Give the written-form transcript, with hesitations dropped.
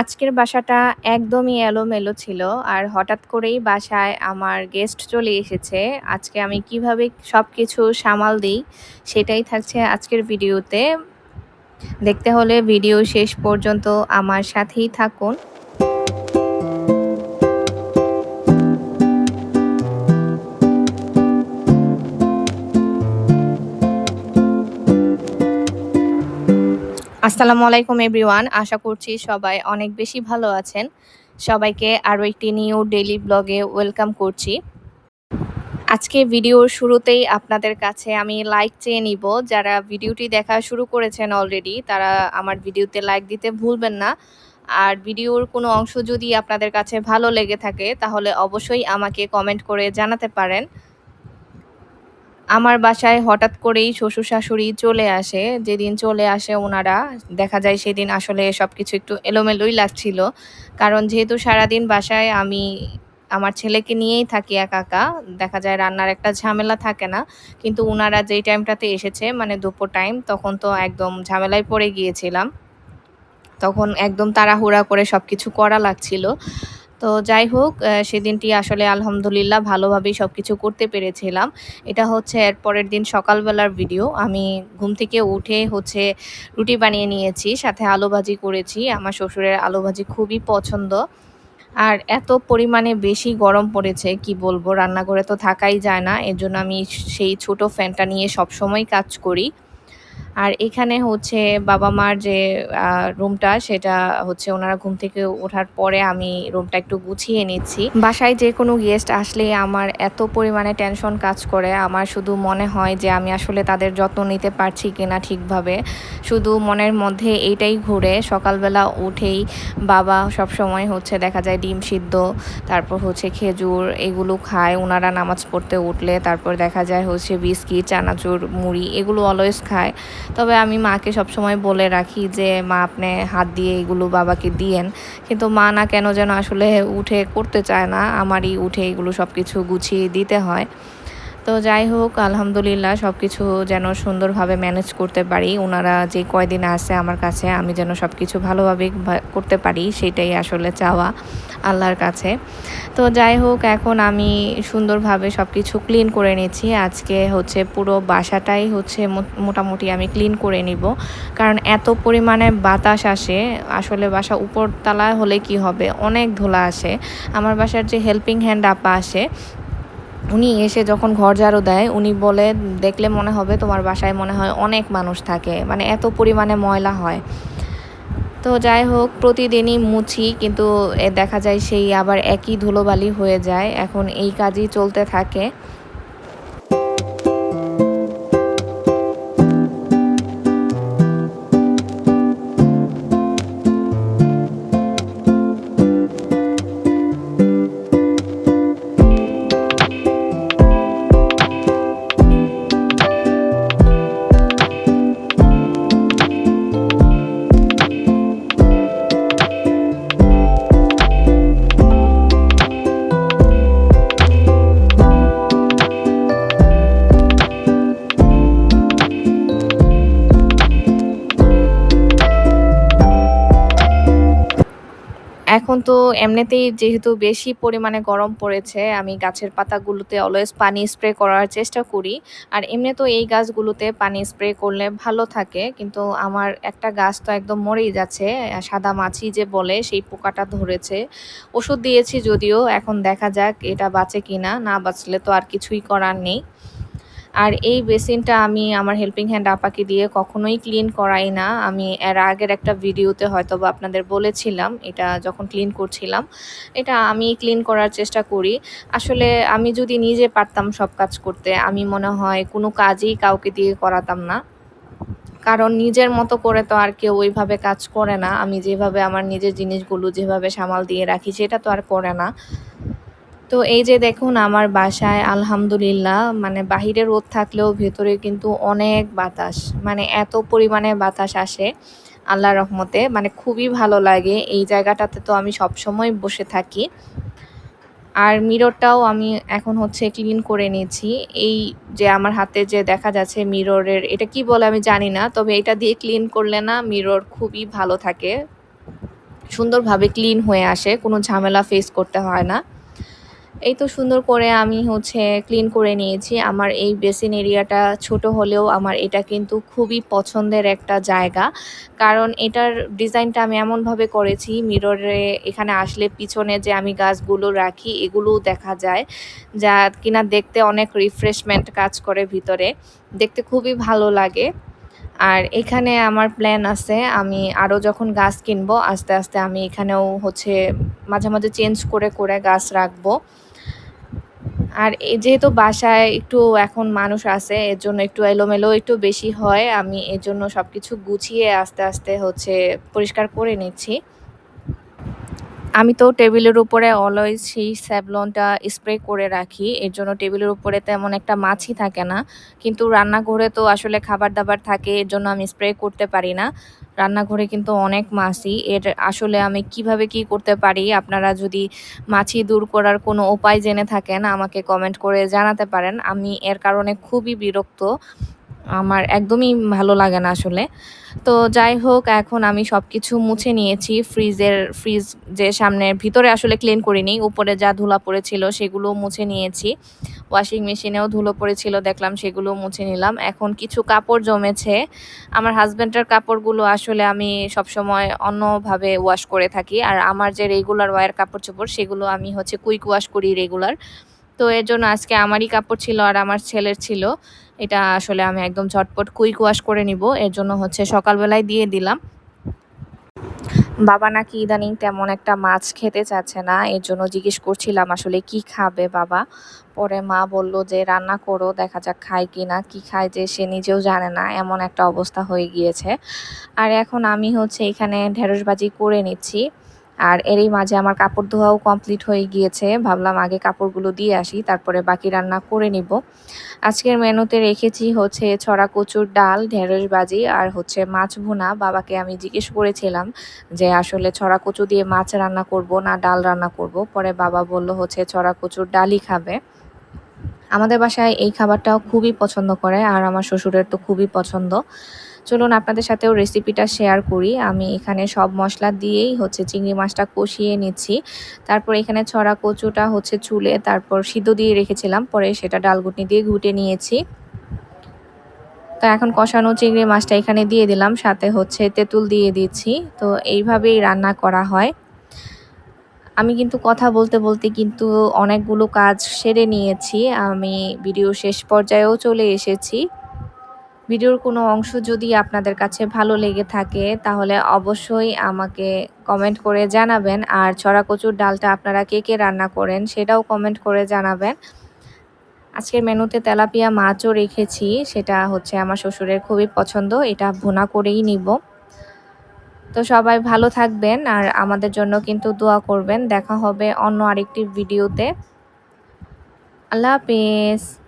আজকের বাসাটা একদমই এলোমেলো ছিল। আর হঠাৎ করেই বাসায় আমার গেস্ট চলে এসেছে। আজকে আমি কিভাবে সবকিছু সামাল দিই সেটাই থাকছে আজকের ভিডিওতে। দেখতে হলে ভিডিও শেষ পর্যন্ত আমার সাথেই থাকুন। আসসালামু আলাইকুম এভরিওয়ান। আশা করছি সবাই অনেক বেশি ভালো আছেন। সবাইকে আরও একটি নিউ ডেইলি ব্লগে ওয়েলকাম করছি। আজকে ভিডিওর শুরুতেই আপনাদের কাছে আমি লাইক চেয়ে নিব। যারা ভিডিওটি দেখা শুরু করেছেন অলরেডি তারা আমার ভিডিওতে লাইক দিতে ভুলবেন না। আর ভিডিওর কোনো অংশ যদি আপনাদের কাছে ভালো লেগে থাকে তাহলে অবশ্যই আমাকে কমেন্ট করে জানাতে পারেন। আমার বাসায় হঠাৎ করেই শ্বশুর-শাশুড়ি চলে আসে। যেদিন চলে আসে ওনারা, দেখা যায় সেদিন আসলে সবকিছু একটু এলোমেলোই লাগছিল। কারণ যেহেতু সারাদিন বাসায় আমি আমার ছেলেকে নিয়েই থাকি একা, একা। দেখা যায় রান্নার একটা ঝামেলা থাকে না। কিন্তু উনারা যেই টাইমটাতে এসেছে মানে দুপুর টাইম, তখন তো একদম ঝামেলায় পড়ে গিয়েছিলাম। তখন একদম তাড়াহুড়া করে সবকিছু করা লাগছিল। তো যাই হোক, সেদিনটি আসলে আলহামদুলিল্লাহ ভালোভাবেই সবকিছু করতে পেরেছিলাম। এটা হচ্ছে এর পরের দিন সকালবেলার ভিডিও। আমি ঘুম থেকে উঠে হচ্ছে রুটি বানিয়ে নিয়েছি, সাথে আলু ভাজি করেছি। আমার শ্বশুরের আলু ভাজি খুবই পছন্দ। আর এত পরিমাণে বেশি গরম পড়েছে কি বলবো, রান্নাঘরে তো থাকাই যায় না। এজন্য আমি সেই ছোট ফ্যানটা নিয়ে সবসময় কাজ করি। আর এখানে হচ্ছে বাবা-মার যে রুমটা, সেটা হচ্ছে ওনারা ঘুম থেকে ওঠার পরে আমি রুমটা একটু গুছিয়ে নিচ্ছি। বাসায় যেকোনো গেস্ট আসলেই আমার এত পরিমাণে টেনশন কাজ করে। আমার শুধু মনে হয় যে আমি আসলে তাদের যত্ন নিতে পারছি কিনা ঠিকভাবে। শুধু মনের মধ্যে এইটাই ঘুরে। সকালবেলা উঠেই বাবা সবসময় হচ্ছে দেখা যায় ডিম সিদ্ধ, তারপর হচ্ছে খেজুর এগুলো খায় ওনারা নামাজ পড়তে উঠলে। তারপর দেখা যায় হচ্ছে বিস্কিট, চানাচুর, মুড়ি এগুলো অলওয়েজ খায়। তবে আমি মাকে সবসময় বলে রাখি যে মা আপনি হাত দিয়ে এগুলো বাবাকে দিয়েন। কিন্তু মা না কেন যেন আসলে উঠে করতে চায় না, আমারই উঠে এগুলো সব কিছু গুছিয়ে দিতে হয়। তো যাই হোক, আলহামদুলিল্লাহ সব কিছু যেন সুন্দরভাবে ম্যানেজ করতে পারি। ওনারা যে কয়দিন আছে আমার কাছে, আমি যেন সব কিছু ভালোভাবে করতে পারি, সেটাই আসলে চাওয়া আল্লাহর কাছে। তো যাই হোক, এখন আমি সুন্দরভাবে সব কিছু ক্লিন করে নিচ্ছি। আজকে হচ্ছে পুরো বাসাটাই হচ্ছে মোটামুটি আমি ক্লিন করে নিব। কারণ এত পরিমাণে বাতাস আসে, আসলে বাসা উপরতলায় হলে কি হবে, অনেক ধুলা আসে। আমার বাসার যে হেল্পিং হ্যান্ড আপা আসে, উনি এসে যখন ঘর ঝাড়ু দেয় উনি বলে, দেখলে মনে হবে তোমার বাসায় মনে হয় অনেক মানুষ থাকে, মানে এত পরিমাণে ময়লা হয়। তো যাই হোক, প্রতিদিনই মুছি কিন্তু দেখা যায় সেই আবার একই ধুলোবালি হয়ে যায়। এখন এই কাজই চলতে থাকে। এখন তো এমনিতেই যেহেতু বেশি পরিমাণে গরম পড়েছে, আমি গাছের পাতাগুলোতে অলওয়েজ পানি স্প্রে করার চেষ্টা করি। আর এমনি তো এই গাছগুলোতে পানি স্প্রে করলে ভালো থাকে, কিন্তু আমার একটা গাছ তো একদম মরেই যাচ্ছে। সাদা মাছি যে বলে, সেই পোকাটা ধরেছে। ওষুধ দিয়েছি যদিও, এখন দেখা যাক এটা বাঁচে কিনা। না বাঁচলে তো আর কিছুই করার নেই। আর এই বেসিনটা আমি আমার হেল্পিং হ্যান্ড আপাকে দিয়ে কখনোই ক্লিন করাই না। আমি এর আগের একটা ভিডিওতে হয়তোবা আপনাদের বলেছিলাম, এটা যখন ক্লিন করছিলাম, এটা আমি ক্লিন করার চেষ্টা করি। আসলে আমি যদি নিজে পারতাম সব কাজ করতে, আমি মনে হয় কোনো কাজই কাউকে দিয়ে করাতাম না। কারণ নিজের মতো করে তো আর কেউ ওইভাবে কাজ করে না। আমি যেভাবে আমার নিজের জিনিসগুলো যেভাবে সামাল দিয়ে রাখি, সেটা তো আর করে না। তো এই যে দেখুন, আমার বাসায় আলহামদুলিল্লাহ মানে বাহিরে রোদ থাকলেও ভেতরে কিন্তু অনেক বাতাস। মানে এত পরিমাণে বাতাস আসে আল্লাহর রহমতে, মানে খুবই ভালো লাগে। এই জায়গাটাতে তো আমি সবসময় বসে থাকি। আর মিররটাও আমি এখন হচ্ছে ক্লিন করে নিয়েছি। এই যে আমার হাতে যে দেখা যাচ্ছে মিররের, এটা কি বলে আমি জানি না। তবে এটা দিয়ে ক্লিন করলে না মিরর খুবই ভালো থাকে। সুন্দরভাবে ক্লিন হয়ে আসে, কোনো ঝামেলা ফেস করতে হয় না। এই তো সুন্দর করে আমি হচ্ছে ক্লিন করে নিয়েছি। আমার এই বেসিন এরিয়াটা ছোট হলেও আমার এটা কিন্তু খুবই পছন্দের একটা জায়গা। কারণ এটার ডিজাইনটা আমি এমনভাবে করেছি মিররে এখানে আসলে পিছনে যে আমি গাছগুলো রাখি এগুলোও দেখা যায়। যা কিনা দেখতে অনেক রিফ্রেশমেন্ট কাজ করে ভিতরে। দেখতে খুবই ভালো লাগে। আর এখানে আমার প্ল্যান আছে আমি আরও যখন গাছ কিনবো আস্তে, আস্তে আমি এখানেও হচ্ছে মাঝে, মাঝে চেঞ্জ করে, করে গাছ রাখবো। আর যেহেতু বাসায় একটু এখন মানুষ আছে এর জন্য একটু এলোমেলো একটু বেশি হয়। আমি এজন্য সবকিছু গুছিয়ে আস্তে, আস্তে হচ্ছে পরিষ্কার করে নিচ্ছি। আমি তো টেবিলের উপরে অলওয়েজ সেই স্যাভলনটা স্প্রে করে রাখি। এর জন্য টেবিলের উপরে তেমন একটা মাছি থাকে না। কিন্তু রান্নাঘরে তো আসলে খাবার-দাবার থাকে এর জন্য আমি স্প্রে করতে পারি না। রান্নাঘরে কিন্তু অনেক মাছি। এর আসলে আমি কিভাবে কি করতে পারি? আপনারা যদি মাছি দূর করার কোনো উপায় জেনে থাকেন আমাকে কমেন্ট করে জানাতে পারেন। আমি এর কারণে খুবই বিরক্ত। আমার একদমই ভালো লাগে না আসলে। তো যাই হোক এখন আমি সবকিছু মুছে নিয়েছি। ফ্রিজ যে সামনের ভিতরে আসলে ক্লিন করিনি। উপরে যা ধুলা পড়েছিল সেগুলোও মুছে নিয়েছি। ওয়াশিং মেশিনেও ধুলো পড়েছিল দেখলাম সেগুলোও মুছে নিলাম। এখন কিছু কাপড় জমেছে। আমার হাসব্যান্ডের কাপড়গুলো আসলে আমি সবসময় অন্যভাবে ওয়াশ করে থাকি। আর আমার যে রেগুলার ওয়্যার কাপড়-চোপড় সেগুলো আমি হচ্ছে কুইক ওয়াশ করি রেগুলার। তো এর জন্য আজকে আমারই কাপড় ছিল আর আমার ছেলের ছিল। এটা আসলে আমি একদম ঝটপট কুইক ওয়াশ করে নিব। এর জন্য হচ্ছে সকালবেলায় দিয়ে দিলাম। বাবা নাকি ইদানিং তেমন একটা মাছ খেতে চাচ্ছে না। এর জন্য জিজ্ঞেস করছিলাম আসলে কি খাবে বাবা? পরে মা বলল যে রান্না করো দেখা যাক খায় কিনা। কি খায় যে সে নিজেও জানে না। এমন একটা অবস্থা হয়ে গিয়েছে। আর এখন আমি হচ্ছে এখানে ঢেঁড়স ভাজি করে নিচ্ছি। আর এরই মাঝে আমার কাপড় ধোয়াও কমপ্লিট হয়ে গিয়েছে। ভাবলাম আগে কাপড়গুলো দিয়ে আসি তারপরে বাকি রান্না করে নিব। আজকের মেনুতে রেখেছি হচ্ছে ছড়া কচুর ডাল, ঢেঁড়স ভাজি আর হচ্ছে মাছ ভুনা। বাবাকে আমি জিজ্ঞেস করেছিলাম যে আসলে ছড়া কচু দিয়ে মাছ রান্না করব না ডাল রান্না করব। পরে বাবা বলল হচ্ছে ছড়া কচুর ডালই খাবে। আমাদের বাসায় এই খাবারটাও খুবই পছন্দ করে আর আমার শ্বশুরের তো খুবই পছন্দ। চলুন আপনাদের সাথেও রেসিপিটা শেয়ার করি। আমি এখানে সব মসলা দিয়েই হচ্ছে চিংড়ি মাছটা কষিয়ে নিচ্ছি। তারপর এখানে ছড়া কচুটা হচ্ছে চুলে তারপর সিদ্ধ দিয়ে রেখেছিলাম। পরে সেটা ডালঘুটনি দিয়ে ঘুটে নিয়েছি। তো এখন কষানো চিংড়ি মাছটা এখানে দিয়ে দিলাম। সাথে হচ্ছে তেঁতুল দিয়ে দিচ্ছি। তো এইভাবেই রান্না করা হয়। আমি কিন্তু কথা বলতে, বলতে কিন্তু অনেকগুলো কাজ সেরে নিয়েছি। আমি ভিডিও শেষ পর্যায়েও চলে এসেছি। ভিডিওর কোনো অংশ যদি আপনাদের কাছে ভালো লেগে থাকে তাহলে অবশ্যই আমাকে কমেন্ট করে জানাবেন। আর ছড়া কচুর ডালটা আপনারা কে, কে রান্না করেন সেটাও কমেন্ট করে জানাবেন। আজকের মেনুতে তেলাপিয়া মাছও রেখেছি। সেটা হচ্ছে আমার শ্বশুরের খুবই পছন্দ। এটা ভুনা করেই নিব। তো সবাই ভালো থাকবেন আর আমাদের জন্য কিন্তু দোয়া করবেন। দেখা হবে অন্য আরেকটি ভিডিওতে। আল্লাহ হাফেজ।